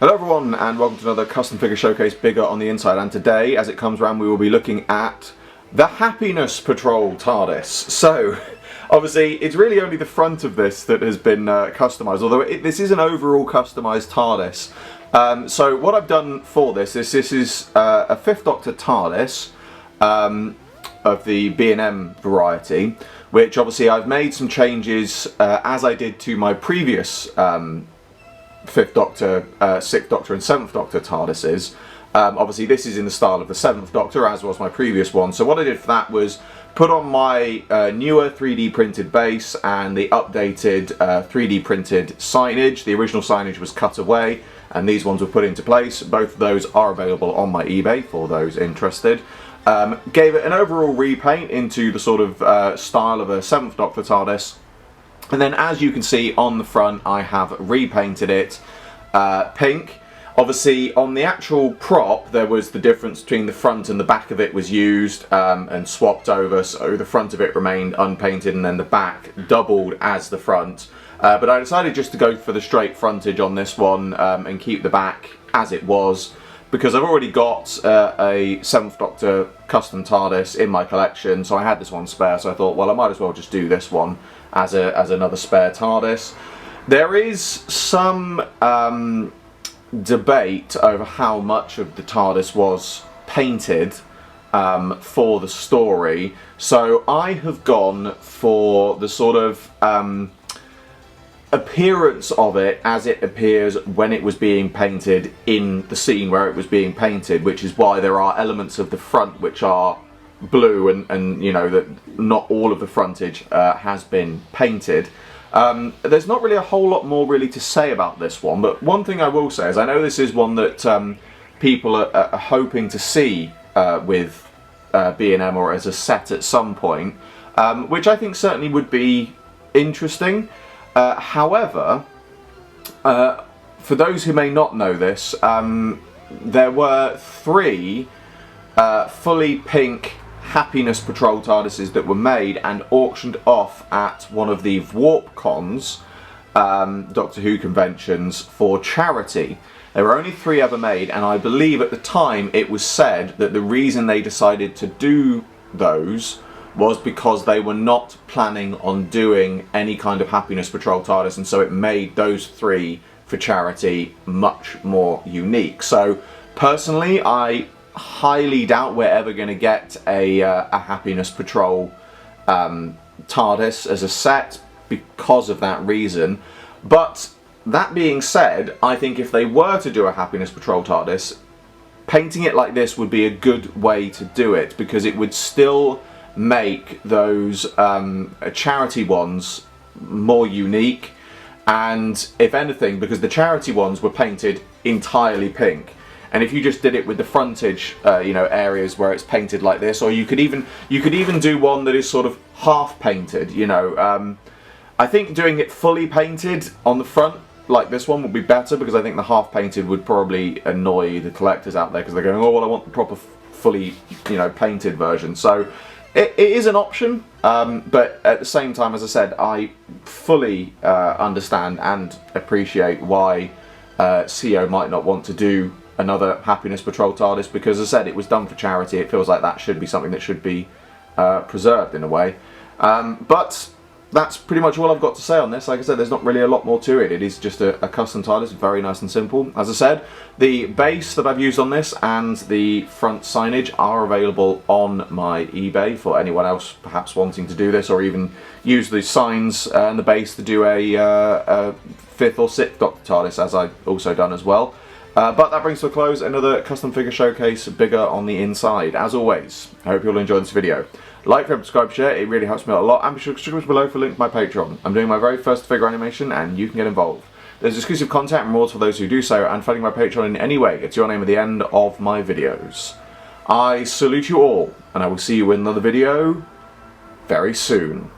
Hello everyone and welcome to another custom figure showcase bigger on the inside, and today as it comes around we will be looking at the Happiness Patrol TARDIS. So obviously it's really only the front of this that has been customised, although this is an overall customised TARDIS. So what I've done for this is a 5th Doctor TARDIS of the B&M variety, which obviously I've made some changes as I did to my previous 5th Doctor, 6th Doctor and 7th Doctor TARDISes. Obviously this is in the style of the 7th Doctor, as was my previous one. So what I did for that was put on my newer 3D printed base and the updated 3D printed signage. The original signage was cut away and these ones were put into place. Both of those are available on my eBay for those interested. Gave it an overall repaint into the sort of style of a 7th Doctor TARDIS. And then as you can see on the front I have repainted it pink. Obviously on the actual prop there was the difference between the front and the back of it was used and swapped over, so the front of it remained unpainted and then the back doubled as the front. But I decided just to go for the straight frontage on this one and keep the back as it was, because I've already got a 7th Doctor custom TARDIS in my collection, so I had this one spare, so I thought, well, I might as well just do this one as another spare TARDIS. There is some debate over how much of the TARDIS was painted for the story, so I have gone for the sort of appearance of it as it appears when it was being painted in the scene where it was being painted, which is why there are elements of the front which are blue and you know that not all of the frontage has been painted. There's not really a whole lot more really to say about this one, but one thing I will say is I know this is one that people are hoping to see with B&M or as a set at some point, which I think certainly would be interesting. However, for those who may not know this, there were 3 fully pink Happiness Patrol TARDISes that were made and auctioned off at one of the Warp Cons, Doctor Who conventions, for charity. There were only 3 ever made, and I believe at the time it was said that the reason they decided to do those was because they were not planning on doing any kind of Happiness Patrol TARDIS, and so it made those 3 for charity much more unique. So personally I highly doubt we're ever going to get a Happiness Patrol TARDIS as a set because of that reason. But that being said, I think if they were to do a Happiness Patrol TARDIS, painting it like this would be a good way to do it, because it would still make those charity ones more unique, and if anything, because the charity ones were painted entirely pink, and if you just did it with the frontage you know, areas where it's painted like this, or you could even do one that is sort of half painted, you know. I think doing it fully painted on the front like this one would be better, because I think the half painted would probably annoy the collectors out there, because they're going, oh well, I want the proper fully, you know, painted version. So it is an option, but at the same time, as I said, I fully understand and appreciate why CO might not want to do another Happiness Patrol TARDIS, because as I said, it was done for charity. It feels like that should be something that should be preserved in a way. But that's pretty much all I've got to say on this. Like I said, there's not really a lot more to it. It is just a custom TARDIS, very nice and simple. As I said, the base that I've used on this and the front signage are available on my eBay for anyone else perhaps wanting to do this, or even use the signs and the base to do a 5th or 6th Doctor TARDIS, as I've also done as well. But that brings to a close another custom figure showcase bigger on the inside. As always, I hope you all enjoyed this video. Like, favorite, subscribe, share, it really helps me out a lot, and be sure to click below for a link to my Patreon. I'm doing my very first figure animation and you can get involved. There's exclusive content and rewards for those who do so, and funding my Patreon in any way gets your name at the end of my videos. I salute you all, and I will see you in another video very soon.